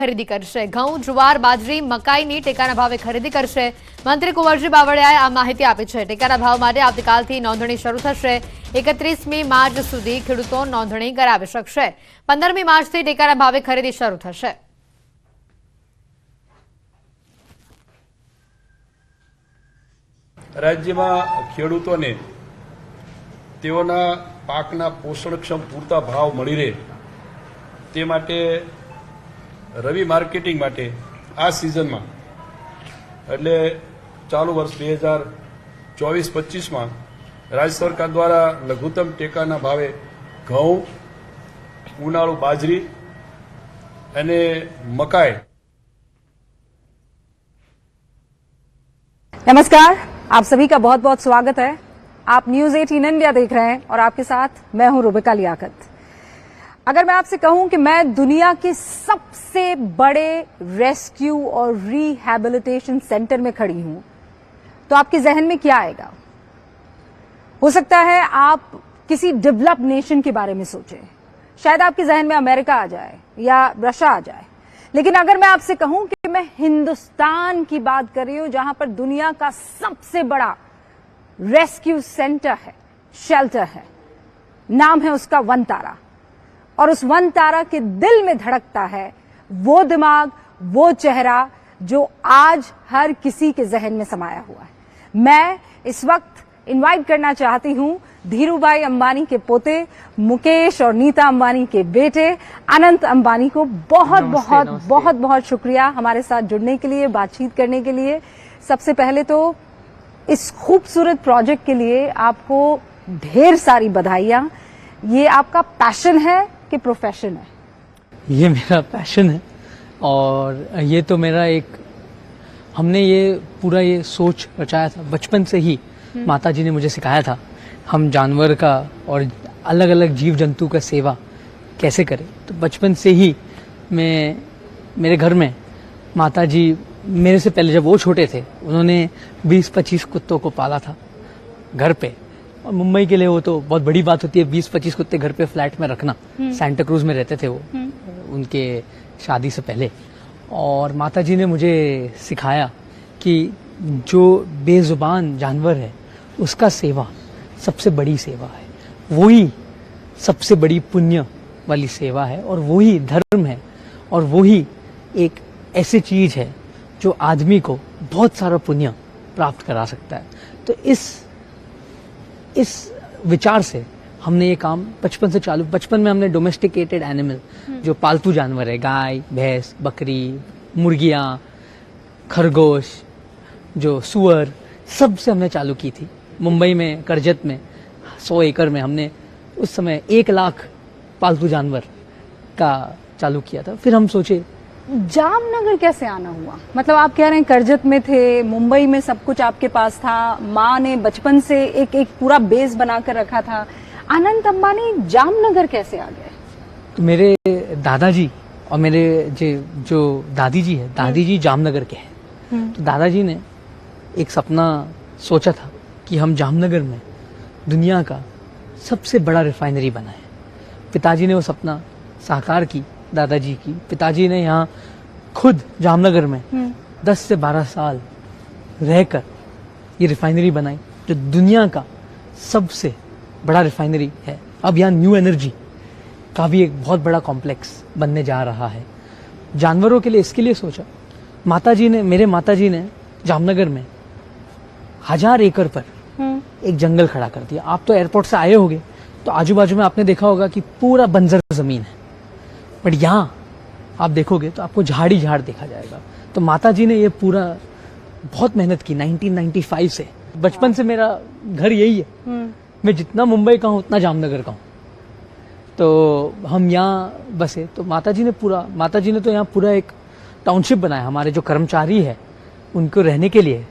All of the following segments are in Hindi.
ખરીદી કરશે। ઘઉં, જુવાર, બાજરી, મકાઈની ટેકાના ભાવે ખરીદી કરશે। મંત્રી કુંવરજી બાવળિયાએ આ માહિતી આપી છે। ટેકાના ભાવ માટે આવતીકાલથી નોંધણી શરૂ થશે। 31મી માર્ચ સુધી ખેડૂતો નોંધણી કરાવી શકશે। 15મી માર્ચથી ટેકાના ભાવે ખરીદી શરૂ થશે। રાજ્યમાં ખેડૂતોને તેઓના પાકના પોષણક્ષમ પૂરતા ભાવ મળી રહે તે માટે રવિ માર્કેટિંગ માટે આ સિઝનમાં એટલે ચાલુ વર્ષ 2024-25માં રાજ્ય સરકાર દ્વારા લઘુત્તમ ટેકાના ભાવે ઘઉં, ઉનાળુ બાજરી અને મકાઈ। नमस्कार, आप सभी का बहुत बहुत स्वागत है। आप न्यूज 18 इंडिया देख रहे हैं और आपके साथ मैं हूं रुबिका लियाकत। अगर मैं आपसे कहूं कि मैं दुनिया के सबसे बड़े रेस्क्यू और रिहैबिलिटेशन सेंटर में खड़ी हूं तो आपके जहन में क्या आएगा? हो सकता है आप किसी डेवलप्ड नेशन के बारे में सोचें, शायद आपके जहन में अमेरिका आ जाए या रशिया आ जाए। लेकिन अगर मैं आपसे कहूं कि मैं हिंदुस्तान की बात कर रही हूं जहां पर दुनिया का सबसे बड़ा रेस्क्यू सेंटर है, शेल्टर है, नाम है उसका वन तारा, और उस वन तारा के दिल में धड़कता है वो दिमाग, वो चेहरा जो आज हर किसी के जहन में समाया हुआ है। मैं इस वक्त इनवाइट करना चाहती हूं धीरूभाई अंबानी के पोते मुकेश और नीता अंबानी के बेटे अनंत अंबानी को। बहुत बहुत बहुत बहुत शुक्रिया हमारे साथ जुड़ने के लिए, बातचीत करने के लिए। सबसे पहले तो इस खूबसूरत प्रोजेक्ट के लिए आपको ढेर सारी बधाइयां। ये आपका पैशन है कि प्रोफेशन है? ये मेरा पैशन है और ये तो मेरा हमने ये पूरा ये सोच रचाया था बचपन से ही। माताजी ने मुझे सिखाया था हम जानवर का और अलग अलग जीव जंतु का सेवा कैसे करें। तो बचपन से ही मेरे घर में माताजी मेरे से पहले जब वो छोटे थे उन्होंने 20-25 कुत्तों को पाला था घर पे। और मुंबई के लिए वो तो बहुत बड़ी बात होती है 20-25 कुत्ते घर पे फ्लैट में रखना। सेंटा क्रूज में रहते थे वो उनके शादी से पहले। और माताजी ने मुझे सिखाया कि जो बेजुबान जानवर है उसका सेवा सबसे बड़ी सेवा है, वही सबसे बड़ी पुण्य वाली सेवा है और वही धर्म है और वही एक ऐसी चीज है जो आदमी को बहुत सारा पुण्य प्राप्त करा सकता है। तो इस विचार से हमने ये काम बचपन में हमने डोमेस्टिकेटेड एनिमल जो पालतू जानवर है, गाय, भैंस, बकरी, मुर्गियां, खरगोश, जो सुअर, सबसे हमने चालू की थी। मुंबई में करजत में 100 एकड़ में हमने उस समय 1 लाख पालतू जानवर का चालू किया था। फिर हम सोचे जामनगर कैसे आना हुआ? मतलब आप कह रहे हैं करजत में थे, मुंबई में सब कुछ आपके पास था, माँ ने बचपन से एक पूरा बेस बनाकर रखा था। अनंत अंबानी जामनगर कैसे आ गए? तो मेरे दादाजी और मेरे जो दादी जी है, दादी जी जामनगर के हैं। तो दादाजी ने एक सपना सोचा था कि हम जामनगर में दुनिया का सबसे बड़ा रिफाइनरी बनाएं। पिताजी ने वो सपना साकार की, दादाजी की। पिताजी ने यहाँ खुद जामनगर में 10 से 12 साल रहकर ये रिफाइनरी बनाई जो दुनिया का सबसे बड़ा रिफाइनरी है। अब यहाँ न्यू एनर्जी का भी एक बहुत बड़ा कॉम्प्लेक्स बनने जा रहा है। जानवरों के लिए इसके लिए सोचा मेरे माताजी ने जामनगर में 1000 एकड़ पर एक जंगल खड़ा कर दिया। आप तो एयरपोर्ट से आए होंगे तो आजू बाजू में आपने देखा होगा कि पूरा बंजर जमीन है, बट यहाँ आप देखोगे तो आपको झाड़ ही झाड़ देखा जाएगा। तो माताजी ने ये पूरा बहुत मेहनत की 1995 से। बचपन से मेरा घर यही है। मैं जितना मुंबई का हूँ उतना जामनगर का हूँ। तो हम यहाँ बसे तो माताजी ने तो यहाँ पूरा एक टाउनशिप बनाया। हमारे जो कर्मचारी है उनको रहने के लिए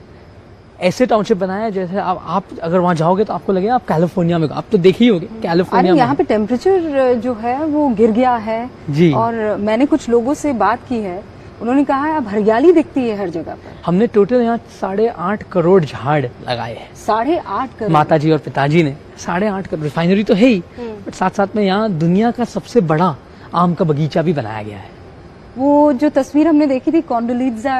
ऐसे टाउनशिप बनाया जैसे आप अगर वहाँ जाओगे तो आपको लगेगा आप कैलिफोर्निया में। आप तो देखे ही होंगे कैलिफोर्निया में। यहाँ पे टेम्परेचर जो है वो गिर गया है जी। और मैंने कुछ लोगों से बात की है, उन्होंने कहा है अब हरियाली दिखती है हर जगह पर। हमने टोटल यहाँ 8.5 करोड़ झाड़ लगाए हैं। 8.5 करोड़? माताजी और पिताजी ने 8.5 करोड़। रिफाइनरी तो है ही, बट साथ साथ में यहाँ दुनिया का सबसे बड़ा आम का बगीचा भी बनाया गया है। वो जो तस्वीर हमने देखी थी, कॉन्डोलीजा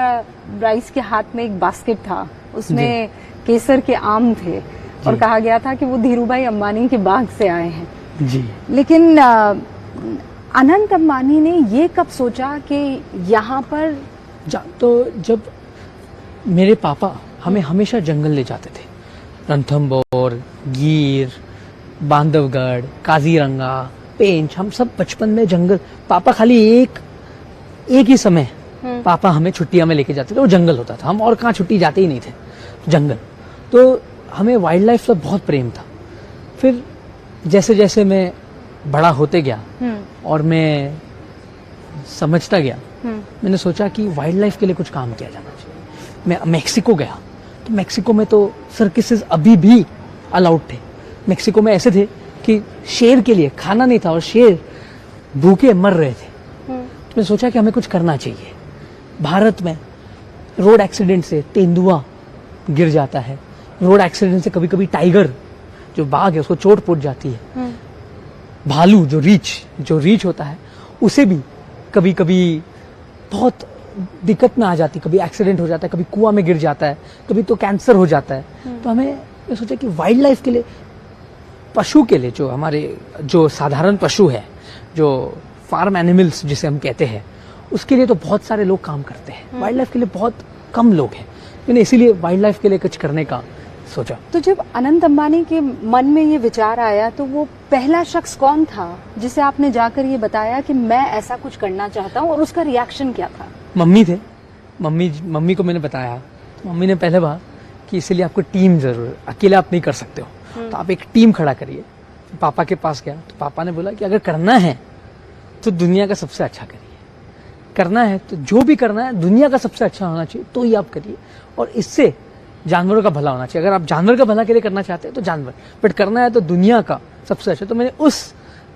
राइस के हाथ में एक बास्केट था, उसमें केसर के आम थे और कहा गया था कि वो धीरूभाई अंबानी के बाग से आए हैं। जी। लेकिन अनंत अंबानी ने ये कब सोचा कि यहाँ पर तो जब मेरे पापा हमें हमेशा जंगल ले जाते थे, रणथंभौर, गिर, बांधवगढ़, काजीरंगा, पेंच, हम सब बचपन में जंगल, पापा खाली एक ही समय पापा हमें छुट्टियां में लेके जाते थे, वो जंगल होता था, हम और कहाँ छुट्टी जाते ही नहीं थे, जंगल। तो हमें वाइल्ड लाइफ से बहुत प्रेम था। फिर जैसे जैसे मैं बड़ा होते गया और मैं समझता गया, मैंने सोचा कि वाइल्ड लाइफ के लिए कुछ काम किया जाना चाहिए। मैं मेक्सिको गया, तो मेक्सिको में तो सर्कसेस अभी भी अलाउड थे। मेक्सिको में ऐसे थे कि शेर के लिए खाना नहीं था और शेर भूखे मर रहे थे। तो मैंने सोचा कि हमें कुछ करना चाहिए। भारत में रोड एक्सीडेंट से तेंदुआ गिर जाता है, रोड एक्सीडेंट से कभी कभी टाइगर जो बाघ है उसको चोट पहुंच जाती है, भालू जो रीछ होता है उसे भी कभी कभी बहुत दिक्कत में आ जाती, कभी एक्सीडेंट हो जाता है, कभी कुआं में गिर जाता है, कभी तो कैंसर हो जाता है। तो हमें ये सोचा कि वाइल्ड लाइफ के लिए, पशु के लिए, जो हमारे जो साधारण पशु है, जो फार्म एनिमल्स जिसे हम कहते हैं, उसके लिए तो बहुत सारे लोग काम करते हैं, वाइल्ड लाइफ के लिए बहुत कम लोग हैं। मैंने इसीलिए वाइल्ड लाइफ के लिए कुछ करने का सोचा। तो जब अनंत अंबानी के मन में ये विचार आया, तो वो पहला शख्स कौन था जिसे आपने जाकर ये बताया कि मैं ऐसा कुछ करना चाहता हूँ, और उसका रिएक्शन क्या था? मम्मी थे। मम्मी को मैंने बताया, तो मम्मी ने पहले कहा कि इसीलिए आपको टीम जरूर, अकेले आप नहीं कर सकते हो, तो आप एक टीम खड़ा करिए। पापा के पास गया तो पापा ने बोला कि अगर करना है तो दुनिया का सबसे अच्छा करिए, करना है तो जो भी करना है दुनिया का सबसे अच्छा होना चाहिए तो ही आप करिए, और इससे जानवरों का भला होना चाहिए। अगर आप जानवर का भला के लिए करना चाहते हैं तो जानवर, बट करना है तो दुनिया का सबसे अच्छा। तो मैंने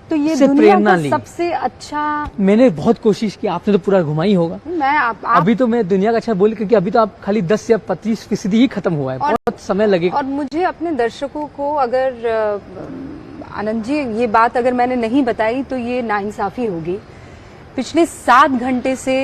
तो ये से दुनिया प्रेरणा का ली। सबसे अच्छा, मैंने बहुत कोशिश की, आपने तो पूरा घुमाई होगा। मैं आप अभी तो मैं दुनिया का अच्छा बोल, क्योंकि अभी तो आप खाली 10 या 25% ही खत्म हुआ है, बहुत समय लगेगा। और मुझे अपने दर्शकों को, अगर आनंद जी ये बात अगर मैंने नहीं बताई तो ये नाइंसाफी होगी। पिछले 7 घंटे से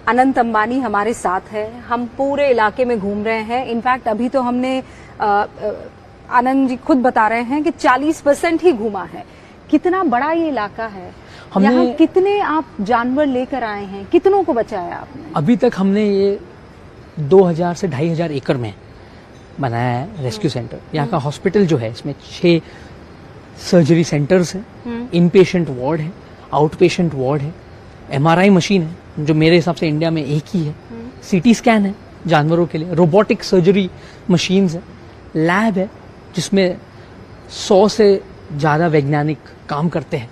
अनंत अंबानी हमारे साथ है, हम पूरे इलाके में घूम रहे हैं। इनफैक्ट अभी तो हमने आनंद जी खुद बता रहे हैं कि 40% ही घूमा है। कितना बड़ा ये इलाका है, यहाँ कितने आप जानवर लेकर आए हैं, कितनों को बचाया आपने? अभी तक हमने ये 2000 से 2500 एकड़ में बनाया है रेस्क्यू सेंटर। यहाँ का हॉस्पिटल जो है, इसमें 6 सर्जरी सेंटर्स हैं, इन पेशेंट वार्ड है, आउट पेशेंट वार्ड है, MRI मशीन है जो मेरे हिसाब से इंडिया में एक ही है, CT स्कैन है जानवरों के लिए, रोबोटिक सर्जरी मशीन्स है, लैब है जिसमें 100 से ज़्यादा वैज्ञानिक काम करते हैं,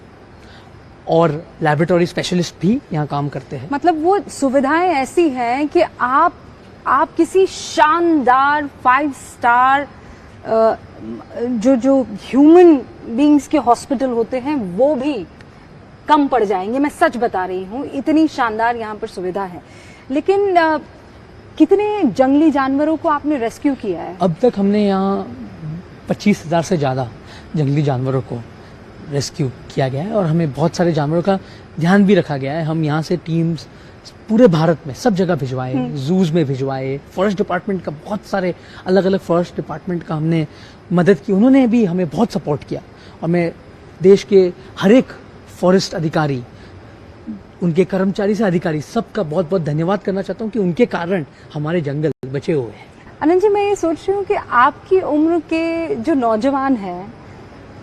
और लेबोरेटरी स्पेशलिस्ट भी यहाँ काम करते हैं। मतलब वो सुविधाएं ऐसी हैं कि आप किसी शानदार 5 स्टार जो ह्यूमन बीइंग्स के हॉस्पिटल होते हैं वो भी कम पड़ जाएंगे। मैं सच बता रही हूँ, इतनी शानदार यहाँ पर सुविधा है। लेकिन कितने जंगली जानवरों को आपने रेस्क्यू किया है? अब तक हमने यहाँ 25,000 से ज़्यादा जंगली जानवरों को रेस्क्यू किया गया है, और हमें बहुत सारे जानवरों का ध्यान भी रखा गया है। हम यहाँ से टीम्स पूरे भारत में सब जगह भिजवाए, जूज में भिजवाए, फॉरेस्ट डिपार्टमेंट का बहुत सारे अलग अलग फॉरेस्ट डिपार्टमेंट का हमने मदद की, उन्होंने भी हमें बहुत सपोर्ट किया। और मैं देश के हर एक फॉरेस्ट अधिकारी, उनके कर्मचारी से अधिकारी, सबका बहुत बहुत धन्यवाद करना चाहता हूँ कि उनके कारण हमारे जंगल बचे हुए हैं। अनंत जी, मैं ये सोच रही हूँ कि आपकी उम्र के जो नौजवान हैं,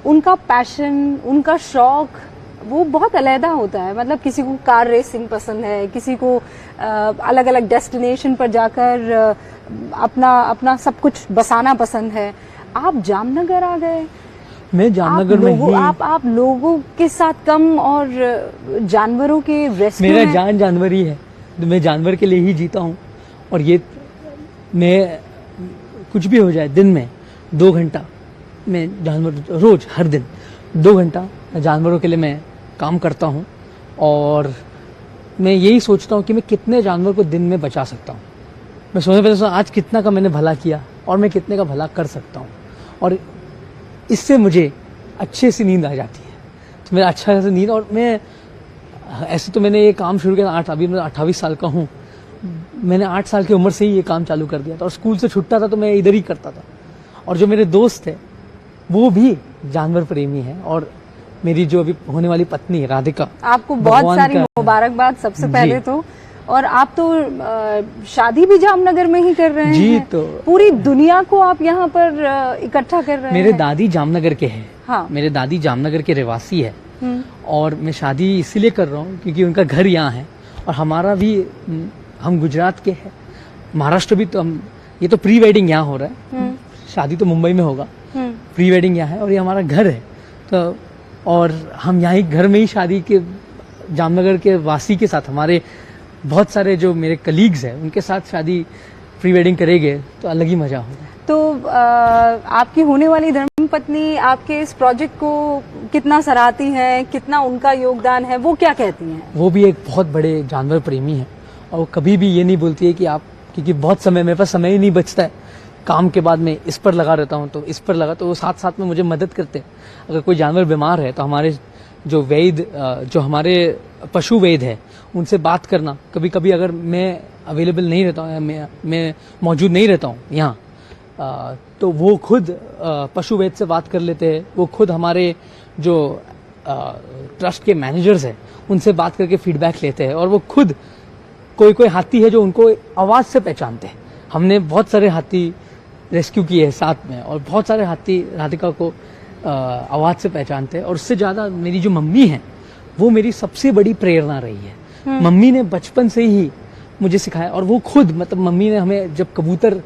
उनका पैशन, उनका शौक वो बहुत अलग होता है। मतलब किसी को कार रेसिंग पसंद है, किसी को अलग अलग डेस्टिनेशन पर जाकर अपना सब कुछ बसाना पसंद है। आप जामनगर आ गए, मैं जामनगर में ही, आप लोगों के साथ कम और जानवरों के रेस्क्यू मेरा जान जानवर ही है, मैं जानवर के लिए ही जीता हूँ। और ये मैं कुछ भी हो जाए, दिन में 2 घंटा मैं जानवर, रोज हर दिन 2 घंटा जानवरों के लिए मैं काम करता हूँ, और मैं यही सोचता हूँ कि मैं कितने जानवर को दिन में बचा सकता हूँ। मैं सोचने पहले आज कितना का मैंने भला किया और मैं कितने का भला कर सकता हूँ, और इससे मुझे अच्छे से नींद आ जाती है। तो मेरा अच्छा से नींद, और मैं ऐसे तो मैंने ये काम शुरू किया अभी मैं 28 साल का हूँ। मैंने 8 साल की उम्र से ही ये काम चालू कर दिया था, और स्कूल से छुट्टा था तो मैं इधर ही करता था। और जो मेरे दोस्त थे वो भी जानवर प्रेमी हैं, और मेरी जो अभी होने वाली पत्नी है राधिका, आपको बहुत भगवान सारी का- मुबारकबाद सबसे जी। पहले तो। और आप तो शादी भी जामनगर में ही कर रहे जी, हैं। तो पूरी दुनिया को आप यहाँ पर इकट्ठा कर रहे मेरे हैं। दादी जामनगर के हैं। हाँ। मेरे दादी जामनगर के रहवासी है, हम्म, और मैं शादी इसीलिए कर रहा हूँ क्योंकि उनका घर यहाँ है, और हमारा भी हम गुजरात के हैं, महाराष्ट्र भी। तो हम ये तो प्री वेडिंग यहाँ हो रहा है, शादी तो मुंबई में होगा, प्री वेडिंग यहाँ है, और ये हमारा घर है। तो और हम यहाँ ही घर में ही शादी के जामनगर के वासी के साथ, हमारे बहुत सारे जो मेरे कलीग्स हैं उनके साथ शादी प्री वेडिंग करेंगे तो अलग ही मजा होगा। तो आपकी होने वाली धर्मपत्नी आपके इस प्रोजेक्ट को कितना सराहती है, कितना उनका योगदान है, वो क्या कहती हैं? वो भी एक बहुत बड़े जानवर प्रेमी है, और वो कभी भी ये नहीं बोलती है कि आप, क्योंकि बहुत समय मेरे पास समय ही नहीं बचता है, काम के बाद में इस पर लगा रहता हूँ तो इस पर लगा, तो वो साथ साथ में मुझे मदद करते हैं। अगर कोई जानवर बीमार है तो हमारे जो वैद्य, जो हमारे पशु वैद्य है उनसे बात करना, कभी कभी अगर मैं अवेलेबल नहीं रहता हूँ, मैं मौजूद नहीं रहता हूँ यहाँ, तो वो खुद पशु वैद्य से बात कर लेते हैं। वो खुद हमारे जो ट्रस्ट के मैनेजर्स हैं उनसे बात करके फीडबैक लेते हैं, और वो खुद कोई हाथी है जो उनको आवाज़ से पहचानते हैं। हमने बहुत सारे हाथी रेस्क्यू किए हैं साथ में, और बहुत सारे हाथी राधिका को आवाज़ से पहचानते हैं। और उससे ज़्यादा मेरी जो मम्मी है वो मेरी सबसे बड़ी प्रेरणा रही है। मम्मी ने बचपन से ही मुझे सिखाया, और वो खुद, मतलब मम्मी ने हमें, जब कबूतर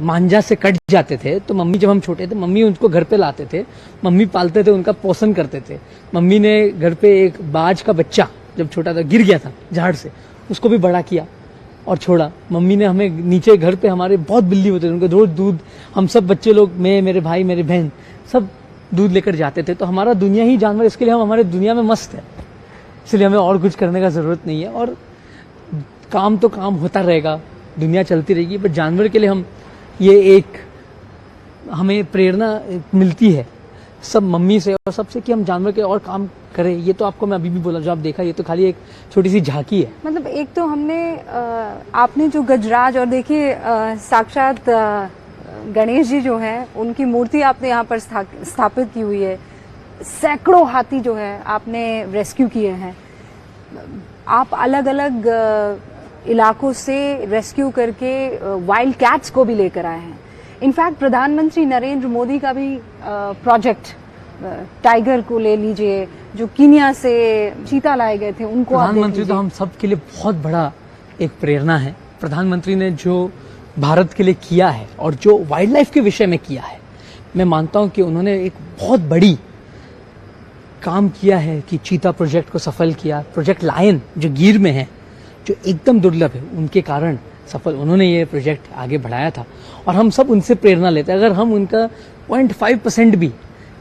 मांझा से कट जाते थे तो मम्मी, जब हम छोटे थे, मम्मी उनको घर पे लाते थे, मम्मी पालते थे, उनका पोषण करते थे। मम्मी ने घर पे एक बाज का बच्चा जब छोटा था, गिर गया था झाड़ से, उसको भी बड़ा किया और छोड़ा। मम्मी ने हमें नीचे घर पे, हमारे बहुत बिल्ली होते थे, उनके रोज दूध, हम सब बच्चे लोग, मैं, मेरे भाई, मेरी बहन, सब दूध लेकर जाते थे। तो हमारा दुनिया ही जानवर, इसके लिए हम हमारे दुनिया में मस्त है, इसलिए हमें और कुछ करने का जरूरत नहीं है। और काम तो काम होता रहेगा, दुनिया चलती रहेगी, बट जानवर के लिए हम, ये एक हमें प्रेरणा मिलती है सब मम्मी से और सबसे, कि हम जानवर के और काम करें। ये तो आपको मैं अभी भी बोला, जो आप देखा, ये तो खाली एक छोटी सी झांकी है। मतलब एक तो हमने आपने जो गजराज, और देखिए साक्षात गणेश जी जो है उनकी मूर्ति आपने यहाँ पर स्थापित की हुई है। सैकड़ों हाथी जो है आपने रेस्क्यू किए हैं। आप अलग अलग इलाकों से रेस्क्यू करके वाइल्ड कैट्स को भी लेकर आए हैं। इनफैक्ट प्रधानमंत्री नरेंद्र मोदी का भी प्रोजेक्ट, टाइगर को ले लीजिए, जो कीनिया से चीता लाए गए थे, उनको आप देख प्रधानमंत्री तो लीजिए। हम सब के लिए बहुत बड़ा एक प्रेरणा है। प्रधानमंत्री ने जो भारत के लिए किया है और जो वाइल्ड लाइफ के विषय में किया है, मैं मानता हूं कि उन्होंने एक बहुत बड़ी काम किया है कि चीता प्रोजेक्ट को सफल किया। प्रोजेक्ट लायन जो गिर में है, जो एकदम दुर्लभ है, उनके कारण सफल उन्होंने ये प्रोजेक्ट आगे बढ़ाया था, और हम सब उनसे प्रेरणा लेते हैं। अगर हम उनका 0.5% भी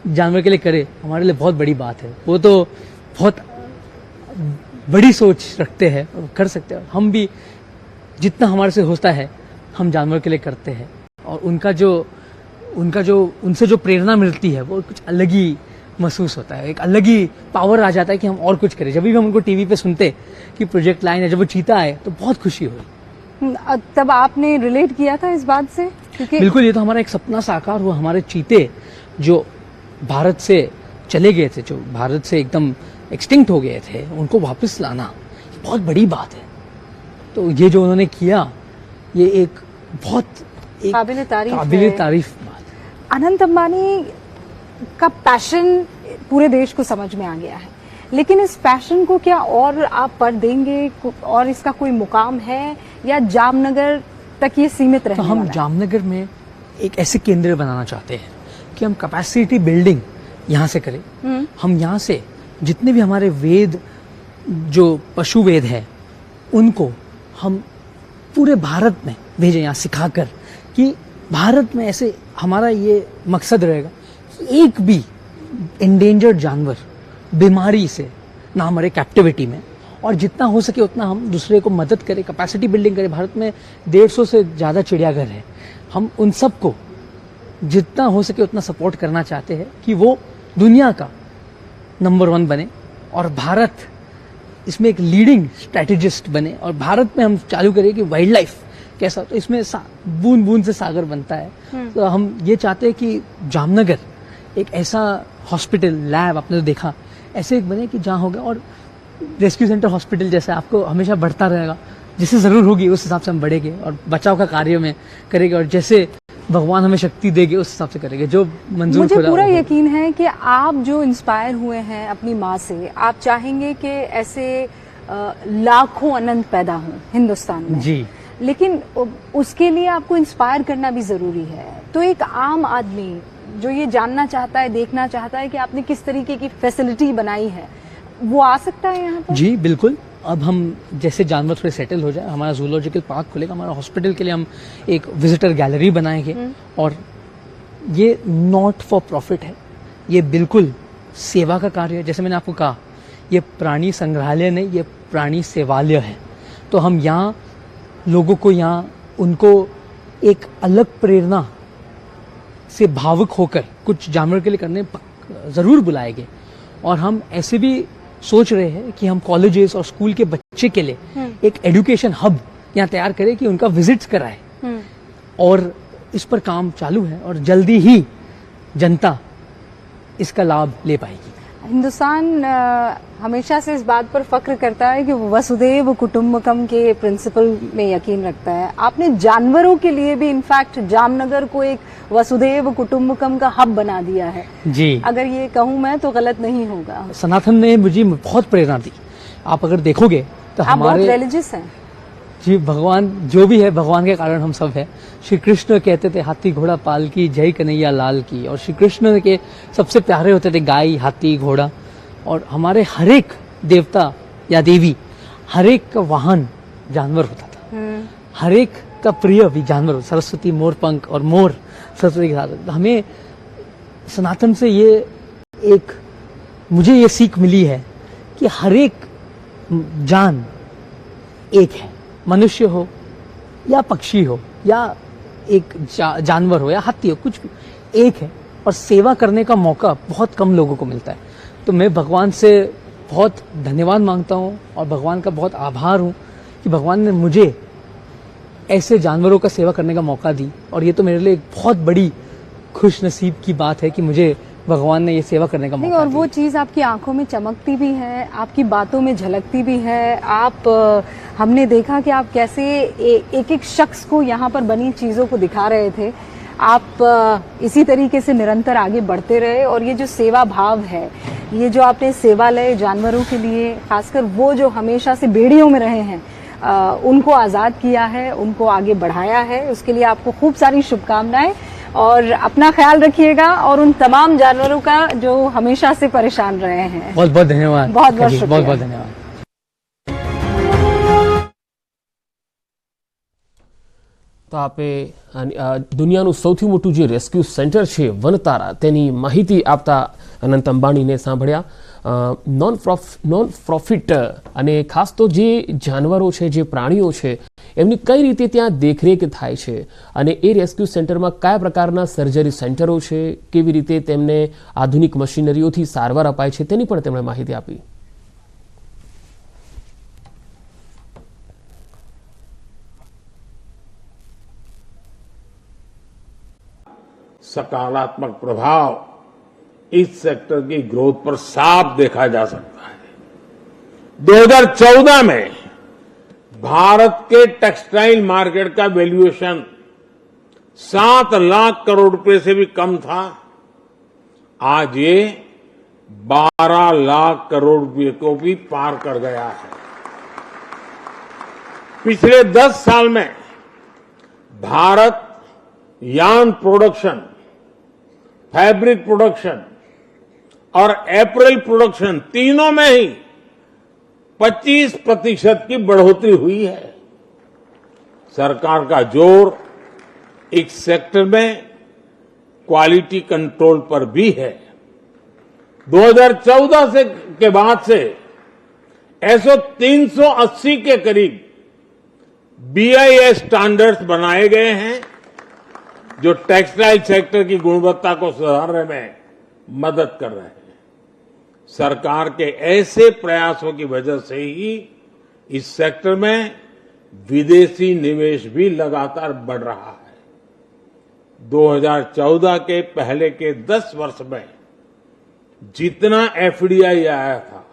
जानवर के लिए करें, हमारे लिए बहुत बड़ी बात है। वो तो बहुत बड़ी सोच रखते हैं और कर सकते हैं। हम भी जितना हमारे से होता है हम जानवर के लिए करते हैं, और उनसे जो प्रेरणा मिलती है वो कुछ अलग ही महसूस होता है। एक अलग ही पावर आ जाता है कि हम और कुछ करें। जब भी हम उनको टीवी पे सुनते कि प्रोजेक्ट लाइन है, जब वो चीता आए तो बहुत खुशी हुई। तब आपने रिलेट किया था इस बात से? क्योंकि बिल्कुल, ये तो हमारा एक सपना साकार हुआ। हमारे चीते जो भारत से चले गए थे, जो भारत से एकदम एक्सटिंक्ट हो गए थे, उनको वापस लाना बहुत बड़ी बात है। तो ये जो उन्होंने किया, ये एक बहुत काबिले तारीफ बात। अनंत अंबानी का पैशन पूरे देश को समझ में आ गया है, लेकिन इस पैशन को क्या और आप पर देंगे, और इसका कोई मुकाम है, या जामनगर तक ये सीमित तो रहने हम वाला है? जामनगर में एक ऐसे केंद्र बनाना चाहते हैं कि हम कैपेसिटी बिल्डिंग यहाँ से करें। हम यहाँ से जितने भी हमारे वेद, जो पशु वेद है, उनको हम पूरे भारत में भेजें, यहाँ सिखाकर, कि भारत में ऐसे, हमारा ये मकसद रहेगा कि एक भी इंडेंजर्ड जानवर बीमारी से ना मरे कैप्टिविटी में, और जितना हो सके उतना हम दूसरे को मदद करें, कैपेसिटी बिल्डिंग करें। भारत में 150 से ज़्यादा चिड़ियाघर है। हम उन सबको जितना हो सके उतना सपोर्ट करना चाहते हैं कि वो दुनिया का नंबर 1 बने, और भारत इसमें एक लीडिंग स्ट्रेटेजिस्ट बने और भारत में हम चालू करें कि वाइल्ड लाइफ कैसा, तो इसमें बूंद बूंद से सागर बनता है। तो हम ये चाहते हैं कि जामनगर एक ऐसा हॉस्पिटल लैब, आपने तो देखा, ऐसे एक बने कि जहाँ होगा, और रेस्क्यू सेंटर हॉस्पिटल जैसे आपको हमेशा बढ़ता रहेगा, जैसे जरूर होगी उस हिसाब से हम बढ़ेंगे और बचाव का कार्य में करेंगे, और जैसे भगवान हमें शक्ति देंगे उस हिसाब से करेंगे जो मंजूर। मुझे पूरा यकीन है कि आप जो इंस्पायर हुए हैं अपनी माँ से, आप चाहेंगे कि ऐसे लाखों अनंत पैदा हों हिंदुस्तान में जी, लेकिन उसके लिए आपको इंस्पायर करना भी जरूरी है। तो एक आम आदमी जो ये जानना चाहता है, देखना चाहता है कि आपने किस तरीके की फैसिलिटी बनाई है, वो आ सकता है यहाँ पर? जी बिल्कुल। अब हम जैसे जानवर थोड़े सेटल हो जाए, हमारा जूलॉजिकल पार्क खुलेगा, हमारा हॉस्पिटल के लिए हम एक विजिटर गैलरी बनाएंगे, और ये नॉट फॉर प्रॉफिट है, ये बिल्कुल सेवा का कार्य है। जैसे मैंने आपको कहा, ये प्राणी संग्रहालय नहीं, ये प्राणी सेवालय है। तो हम यहाँ लोगों को, यहाँ उनको एक अलग प्रेरणा से भावुक होकर कुछ जानवर के लिए करने जरूर बुलाएंगे। और हम ऐसे भी सोच रहे हैं कि हम कॉलेजेस और स्कूल के बच्चे के लिए एक एजुकेशन हब यहाँ तैयार करें कि उनका विजिट्स कराए, और इस पर काम चालू है और जल्दी ही जनता इसका लाभ ले पाएगी। हिंदुस्तान हमेशा से इस बात पर फख्र करता है कि वो वसुधैव कुटुंबकम के प्रिंसिपल में यकीन रखता है। आपने जानवरों के लिए भी इनफैक्ट जामनगर को एक वसुधैव कुटुंबकम का हब बना दिया है। जी, अगर ये कहूँ मैं तो गलत नहीं होगा। सनातन ने मुझे बहुत प्रेरणा दी। आप अगर देखोगे तो आप बहुत हमारे, रिलीजियस हैं। जी, भगवान जो भी है, भगवान के कारण हम सब है। श्री कृष्ण कहते थे हाथी घोड़ा पाल की, जय कन्हैया लाल की, और श्री कृष्ण के सबसे प्यारे होते थे गाय, हाथी, घोड़ा, और हमारे हर एक देवता या देवी, हर एक का वाहन जानवर होता था, हर एक का प्रिय भी जानवर, सरस्वती मोरपंख, और मोर सरस्वती के साथ। हमें सनातन से ये एक, मुझे ये सीख मिली है कि हर एक जान एक है, मनुष्य हो या पक्षी हो या एक जानवर हो या हाथी हो, कुछ भी एक है, और सेवा करने का मौका बहुत कम लोगों को मिलता है। तो मैं भगवान से बहुत धन्यवाद मांगता हूँ और भगवान का बहुत आभार हूँ कि भगवान ने मुझे ऐसे जानवरों का सेवा करने का मौका दी, और ये तो मेरे लिए एक बहुत बड़ी खुश नसीब की बात है कि मुझे भगवान ने ये सेवा करने का मौका और दिया। वो चीज आपकी आंखों में चमकती भी है, आपकी बातों में झलकती भी है। आप हमने देखा कि आप कैसे एक एक शख्स को यहाँ पर बनी चीजों को दिखा रहे थे। आप इसी तरीके से निरंतर आगे बढ़ते रहे, और ये जो सेवा भाव है, ये जो आपने सेवालय जानवरों के लिए, खासकर वो जो हमेशा से बेड़ियों में रहे हैं, उनको आजाद किया है, उनको आगे बढ़ाया है, उसके लिए आपको खूब सारी शुभकामनाएं। और अपना ख्याल रखिएगा, और उन तमाम जानवरों का जो हमेशा से परेशान रहे हैं। बहुत बहुत धन्यवाद। बहुत बहुत शुक्रिया। बहुत बहुत धन्यवाद। તો આપે દુનિયાનું સૌથી મોટું જે રેસ્ક્યુ સેન્ટર છે વનતારા, તેની માહિતી આપતા અનંત અંબાણીને સાંભળ્યા। નોન પ્રોફિટ અને ખાસ તો જે જાનવરો છે, જે પ્રાણીઓ છે, એમની કઈ રીતે ત્યાં દેખરેખ થાય છે, અને એ રેસ્ક્યુ સેન્ટરમાં કયા પ્રકારના સર્જરી સેન્ટરો છે, કેવી રીતે તેમને આધુનિક મશીનરીઓથી સારવાર અપાય છે, તેની પણ તેમણે માહિતી આપી। सकारात्मक प्रभाव इस सेक्टर की ग्रोथ पर साफ देखा जा सकता है। 2014 में भारत के टेक्सटाइल मार्केट का वैल्यूएशन 7 लाख करोड़ रुपए से भी कम था। आज ये 12 लाख करोड़ रुपए को भी पार कर गया है। पिछले 10 साल में Bharat yarn production, fabric production और एप्रेल प्रोडक्शन तीनों में ही 25% की बढ़ोतरी हुई है। सरकार का जोर इस सेक्टर में क्वालिटी कंट्रोल पर भी है। 2014 से के बाद से ऐसो 380 के करीब BIS स्टैंडर्ड्स बनाए गए हैं, जो टेक्सटाइल सेक्टर की गुणवत्ता को सुधारने में मदद कर रहे हैं। सरकार के ऐसे प्रयासों की वजह से ही इस सेक्टर में विदेशी निवेश भी लगातार बढ़ रहा है। 2014 के पहले के 10 वर्ष में जितना एफडीआई आया था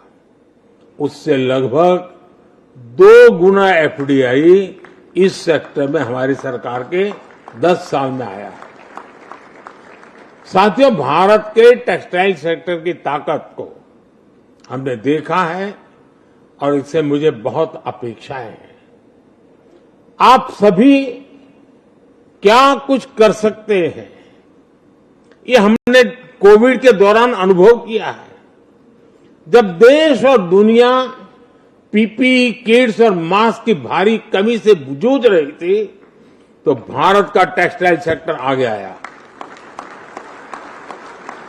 उससे लगभग 2 गुना एफडीआई इस सेक्टर में हमारी सरकार के 10 साल में आया है। साथियों, भारत के टेक्सटाइल सेक्टर की ताकत को हमने देखा है और इससे मुझे बहुत अपेक्षाएं हैं। आप सभी क्या कुछ कर सकते हैं, ये हमने कोविड के दौरान अनुभव किया है। जब देश और दुनिया पीपीई किट्स और मास्क की भारी कमी से जूझ रही थी, तो भारत का टेक्सटाइल सेक्टर आगे आया।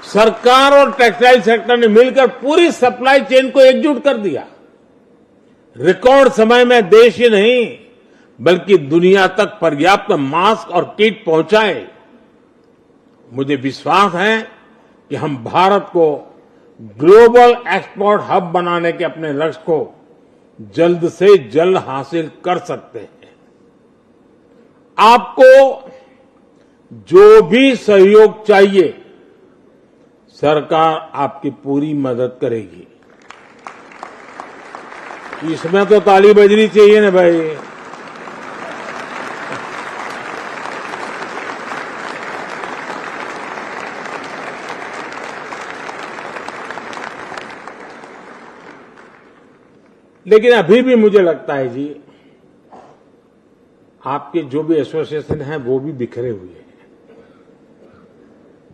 सरकार और टेक्सटाइल सेक्टर ने मिलकर पूरी सप्लाई चेन को एकजुट कर दिया। रिकॉर्ड समय में देश ही नहीं बल्कि दुनिया तक पर्याप्त मास्क और किट पहुंचाए। मुझे विश्वास है कि हम भारत को ग्लोबल एक्सपोर्ट हब बनाने के अपने लक्ष्य को जल्द से जल्द हासिल कर सकते हैं। आपको जो भी सहयोग चाहिए, सरकार आपकी पूरी मदद करेगी। इसमें तो ताली बजनी चाहिए ना भाई। लेकिन अभी भी मुझे लगता है जी, आपके जो भी एसोसिएशन हैं वो भी बिखरे हुए हैं।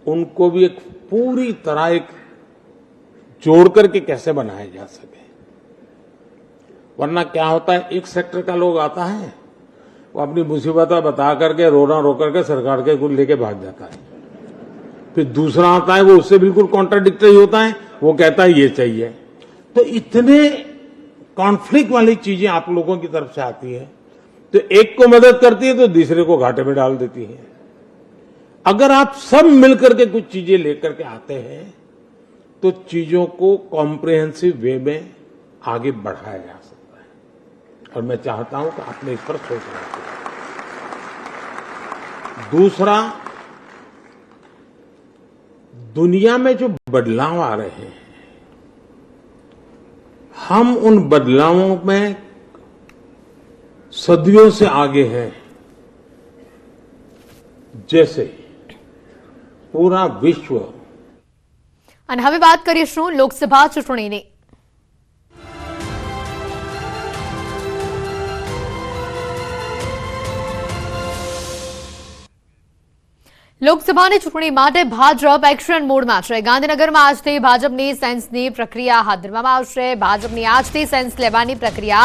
उनको भी एक पूरी तरह एक जोड़ करके कैसे बनाया जा सके। वरना क्या होता है, एक सेक्टर का लोग आता है, वो अपनी मुसीबत बता करके रोना रो करके सरकार के गुण लेके भाग जाता है। फिर दूसरा आता है, वो उससे बिल्कुल कॉन्ट्राडिक्टरी होता है, वो कहता है ये चाहिए। तो इतने कॉन्फ्लिक्ट वाली चीजें आप लोगों की तरफ से आती है, तो एक को मदद करती है तो दूसरे को घाटे में डाल देती है। अगर आप सब मिलकर के कुछ चीजें लेकर के आते हैं तो चीजों को कॉम्प्रिहेंसिव वे में आगे बढ़ाया जा सकता है, और मैं चाहता हूं कि आपने इस पर सोचना चाहिए। दूसरा, दुनिया में जो बदलाव आ रहे हैं, हम उन बदलावों में सदियों से आगे हैं। जैसे પૂરા વિશ્વ। અને હવે વાત કરીશું લોકસભા ચૂંટણીની। લોકસભાની ચૂંટણી માટે ભાજપ એક્શન મોડમાં છે। ગાંધીનગરમાં આજથી ભાજપની સેન્સની પ્રક્રિયા હાથ ધરવામાં આવશે। ભાજપની આજથી સેન્સ લેવાની પ્રક્રિયા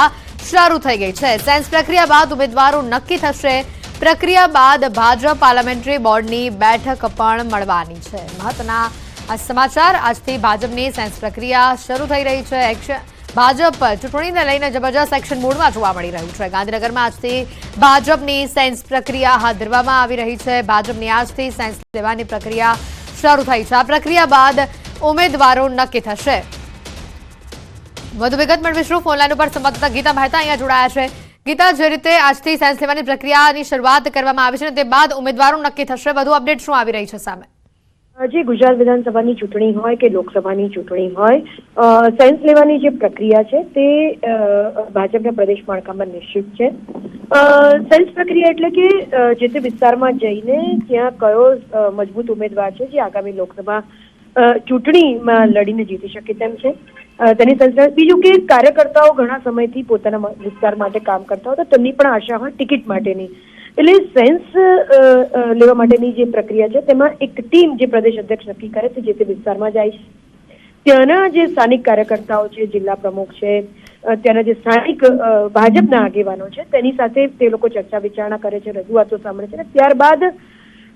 શરૂ થઈ ગઈ છે। સેન્સ પ્રક્રિયા બાદ ઉમેદવારો નક્કી થશે। પ્રક્રિયા બાદ ભાજપ પાર્લામેન્ટરી બોર્ડની બેઠક પણ મળવાની છે। મહત્વના આ સમાચાર, આજથી ભાજપની સેન્સ પ્રક્રિયા શરૂ થઈ રહી છે। ભાજપ ચૂંટણીને લઈને જબરજસ્ત એક્શન મોડમાં જોવા મળી રહ્યું છે। ગાંધીનગરમાં આજથી ભાજપની સેન્સ પ્રક્રિયા હાથ ધરવામાં આવી રહી છે। ભાજપની આજથી સેન્સ લેવાની પ્રક્રિયા શરૂ થઈ છે। આ પ્રક્રિયા બાદ ઉમેદવારો નક્કી થશે। વધુ વિગત મેળવીશું। ફોનલાઈન ઉપર સંવાદદાતા ગીતા મહેતા અહીંયા જોડાયા છે। ગીતા, જે રીતે આજથી સેન્સ લેવાની પ્રક્રિયાની શરૂઆત કરવામાં આવી છે, તે બાદ ઉમેદવારો નક્કી થશે, વધુ અપડેટ શું આવી રહી છે સામે? જે ગુજરાત વિધાનસભાની ચૂંટણી હોય કે લોકસભાની ચૂંટણી હોય, સેન્સ લેવાની જે પ્રક્રિયા છે તે ભાજપના પ્રદેશ માળખામાં નિશ્ચિત છે। સેન્સ પ્રક્રિયા એટલે કે જે તે વિસ્તારમાં જઈને ત્યાં કયો મજબૂત ઉમેદવાર છે જે આગામી લોકસભા ચૂંટણીમાં લડીને જીતી શકે તેમ છે તેની સંચાલન। બીજું કે કાર્યકર્તાઓ ઘણા સમયથી પોતાના વિસ્તાર માટે કામ કરતા હોય તો તેમની પણ આશા હોય ટિકિટ માટેની। એટલે સેન્સ લેવા માટેની જે પ્રક્રિયા છે તેમાં એક ટીમ જે પ્રદેશ અધ્યક્ષ નક્કી કરે છે જે તે વિસ્તારમાં જાય છે। ત્યાંના જે સ્થાનિક કાર્યકર્તાઓ છે, જિલ્લા પ્રમુખ છે, ત્યાંના જે સ્થાનિક ભાજપના આગેવાનો છે તેની સાથે તે લોકો ચર્ચા વિચારણા કરે છે, રજૂઆતો સાંભળે છે। ત્યારબાદ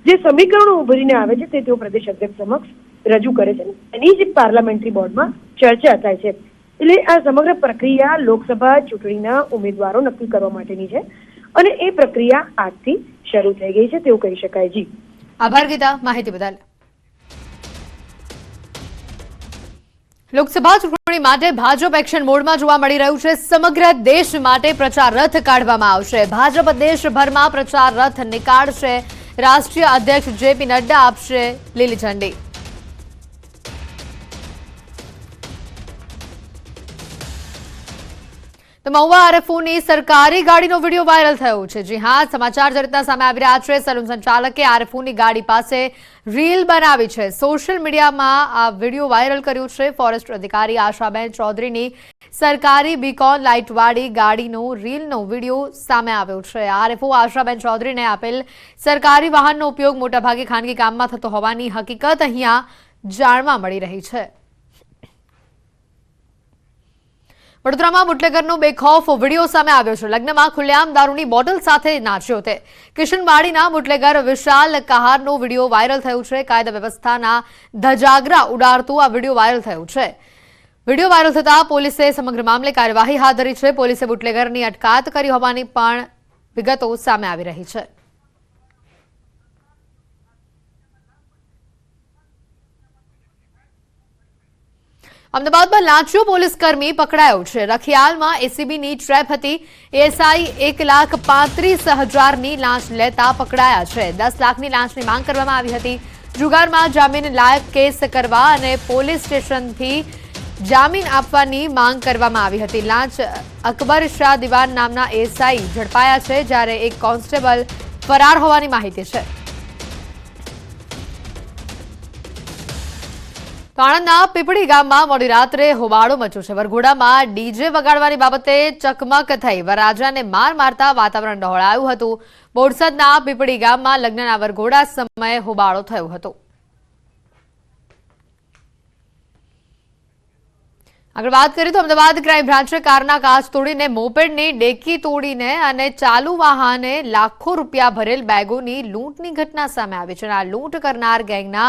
જે સમીકરણો ઉભરીને આવે છે તે તેઓ પ્રદેશ અધ્યક્ષ સમક્ષ રજૂ કરે છે। એની જ પાર્લામેન્ટરી બોર્ડમાં ચર્ચા થાય છે। એટલે આ સમગ્ર પ્રક્રિયા લોકસભા ચૂંટણીના ઉમેદવારો નક્કી કરવા માટેની છે અને એ પ્રક્રિયા આજથી શરૂ થઈ ગઈ છે તેવું કહી શકાય। જી, આભાર ગીતા, માહિતી બદલ। લોકસભા ચૂંટણી માટે ભાજપ એક્શન મોડમાં જોવા મળી રહ્યું છે. સમગ્ર દેશ માટે પ્રચાર રથ કાઢવામાં આવશે. ભાજપ દેશભરમાં પ્રચાર રથ નીકાળશે. રાષ્ટ્રીય અધ્યક્ષ જેપી નડ્ડા આપશે લીલી ઝંડી. તો મહુવા આરએફઓની સરકારી ગાડીનો વિડીયો વાયરલ થયો છે. જી હા, સમાચાર જે રીતના સામે આવી રહ્યા છે, સલૂન સંચાલકે આરએફઓની ગાડી પાસે રીલ બનાવી છે. સોશિયલ મીડિયામાં આ વિડીયો વાયરલ કર્યું છે. ફોરેસ્ટ અધિકારી આશાબેન ચૌધરીની સરકારી બીકોન લાઇટવાળી ગાડીનો રીલનો વિડીયો સામે આવ્યો છે. આરએફઓ આશાબેન ચૌધરીને આપેલ સરકારી વાહનનો ઉપયોગ મોટાભાગે ખાનગી કામમાં થતો હોવાની હકીકત અહીંયા જાણવા મળી રહી છે. વડોદરામાં બુટલેગરનો બેખૌફ વિડીયો સામે આવ્યો છે. લગ્નમાં ખુલ્લેઆમ દારૂની બોટલ સાથે નાચ્યો તે કિશનવાડીના બુટલેગર વિશાલ કહારનો વિડીયો વાયરલ થયો છે. કાયદા વ્યવસ્થાના ધજાગરા ઉડાડતો આ વિડીયો વાયરલ થયો છે. વિડીયો વાયરલ થતા પોલીસે સમગ્ર મામલે કાર્યવાહી હાથ ધરી છે. પોલીસે બુટલેગરની અટકાયત કરી હોવાની પણ વિગતો સામે આવી રહી છે. અમદાવાદમાં લાંચિયો પોલીસકર્મી પકડાયો છે. રખિયાલમાં એસીબીની ટ્રેપ હતી. એએસઆઈ 1,35,000ની લાંચ લેતા પકડાયા છે. 10 લાખની લાંચની માંગ કરવામાં આવી હતી. જુગારમાં જામીન લાયક કેસ કરવા અને પોલીસ સ્ટેશનથી જામીન આપવાની માંગ કરવામાં આવી હતી. લાંચ અકબર શાહ દિવાન નામના એએસઆઈ ઝડપાયા છે, જ્યારે એક કોન્સ્ટેબલ ફરાર હોવાની માહિતી છે. આણંદના પીપળી ગામમાં મોડી રાત્રે હોબાળો મચ્યો છે. વરઘોડામાં ડીજે વગાડવાની બાબતે ચકમક થઈ. વરરાજાને માર મારતા વાતાવરણ ડહોળાયું હતું. બોરસદના પીપળી ગામમાં લગ્નના વરઘોડા સમયે હોબાળો થયો હતો. આગળ વાત કરીએ તો અમદાવાદ ક્રાઇમ બ્રાન્ચે કારના કાચ તોડીને મોપેડની ડેકી તોડીને અને ચાલુ વાહને લાખો રૂપિયા ભરેલ બેગોની લૂંટની ઘટના સામે આવી છે. આ લૂંટ કરનાર ગેંગના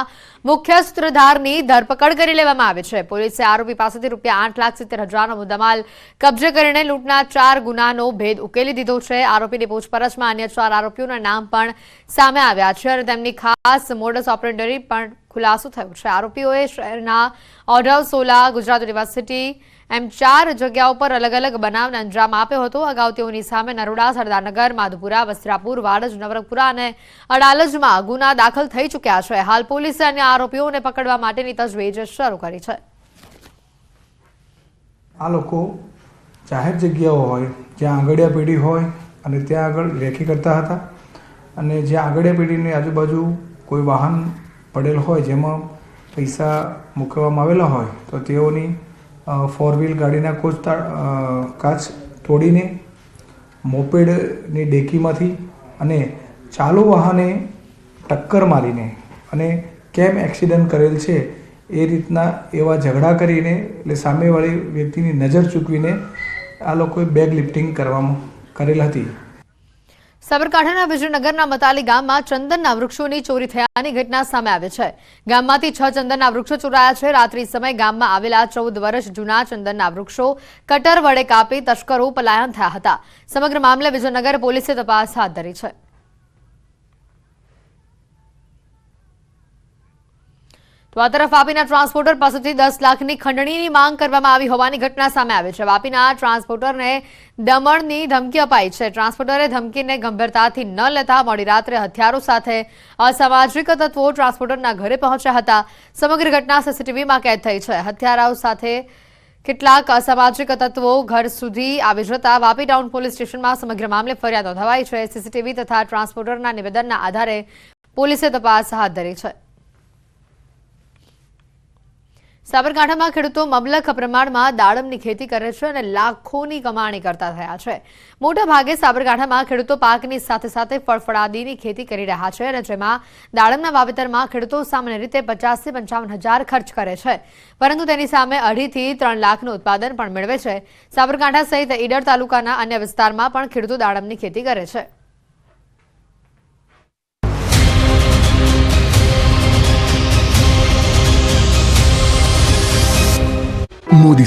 મુખ્ય સૂત્રધારની ધરપકડ કરી લેવામાં આવી છે. પોલીસે આરોપી પાસેથી રૂપિયા 8,70,000નો મુદ્દામાલ કબજે કરીને લૂંટના 4 ગુનાનો ભેદ ઉકેલી દીધો છે. આરોપીની પૂછપરછમાં અન્ય 4 આરોપીઓના નામ પણ સામે આવ્યા છે અને તેમની ખાસ મોડસ ઓપરેન્ડરી પણ ખુલાસો થયો છે. આરોપીઓએ શહેરના ઓઢવ, સોલા, ગુજરાત યુનિવર્સિટી એમ 4 જગ્યાઓ પર અલગ અલગ બનાવને અંજામ આપ્યો હતો. અગાઉ તેઓની સામે નરોડા, સરદારનગર, માધુપુરા, વસ્ત્રાપુર, વાડજ, નવરંગપુરા અને અડાલજમાં ગુના દાખલ થઈ ચૂક્યા છે. હાલ પોલીસે અન્ય આરોપીઓને પકડવા માટેની તજવીજ શરૂ કરી છે. આ લોકો જાહેર જગ્યાઓ હોય જ્યાં આંગળીયા પેઢી હોય અને ત્યાં આગળ રેખી કરતા હતા અને જ્યાં આંગળીયા પેઢીની આજુબાજુ કોઈ વાહન પડેલ હોય જેમાં પૈસા મૂકવામાં આવેલા હોય તો તેઓની 4 વ્હીલ ગાડીના કાચ તોડીને મોપેડની ડેકીમાંથી અને ચાલુ વાહને ટક્કર મારીને અને કેમ એક્સિડન્ટ કરેલ છે એ રીતના એવા ઝઘડા કરીને એટલે સામેવાળી વ્યક્તિની નજર ચૂકવીને આ લોકોએ બેગ લિફ્ટિંગ કરવામાં કરેલ હતી. સાબરકાંઠાના વિજયનગરના મતાલી ગામમાં ચંદનના વૃક્ષોની ચોરી થયાની ઘટના સામે આવી છે. ગામમાંથી 6 ચંદનના વૃક્ષો ચોરાયા છે. રાત્રિ સમયે ગામમાં આવેલા 14 વર્ષ જૂના ચંદનના વૃક્ષો કટર વડે કાપી તસ્કરો પલાયન થયા હતા. સમગ્ર મામલે વિજયનગર પોલીસે તપાસ હાથ ધરી છે. તો આ તરફ વાપીના ટ્રાન્સપોર્ટર પાસેથી 10 લાખની ખંડણીની માંગ કરવામાં આવી હોવાની ઘટના સામે આવી છે. વાપીના ટ્રાન્સપોર્ટરને દમણની ધમકી અપાઈ છે. ટ્રાન્સપોર્ટરે ધમકીને ગંભીરતાથી ન લેતા મોડી રાત્રે હથિયારો સાથે અસામાજિક તત્વો ટ્રાન્સપોર્ટરના ઘરે પહોંચ્યા હતા. સમગ્ર ઘટના સીસીટીવીમાં કેદ થઈ છે. હથિયારો સાથે કેટલાક અસામાજિક તત્વો ઘર સુધી આવી જતા વાપી ટાઉન પોલીસ સ્ટેશનમાં સમગ્ર મામલે ફરિયાદ નોંધાવાઈ છે. સીસીટીવી તથા ટ્રાન્સપોર્ટરના નિવેદનના આધારે પોલીસે તપાસ હાથ ધરી છે. સાબરકાંઠામાં ખેડૂતો મબલખ પ્રમાણમાં દાડમની ખેતી કરે છે અને લાખોની કમાણી કરતા થયા છે. મોટા ભાગે સાબરકાંઠામાં ખેડૂતો પાકની સાથે સાથે ફળફળાદીની ખેતી કરી રહ્યા છે અને જેમાં દાડમના વાવેતરમાં ખેડૂતો સામાન્ય રીતે 50,000 થી 55,000 ખર્ચ કરે છે, પરંતુ તેની સામે 2.5 થી 3 લાખનું ઉત્પાદન પણ મેળવે છે. સાબરકાંઠા સહિત ઈડર તાલુકાના અન્ય વિસ્તારમાં પણ ખેડૂતો દાડમની ખેતી કરે છે. मोदी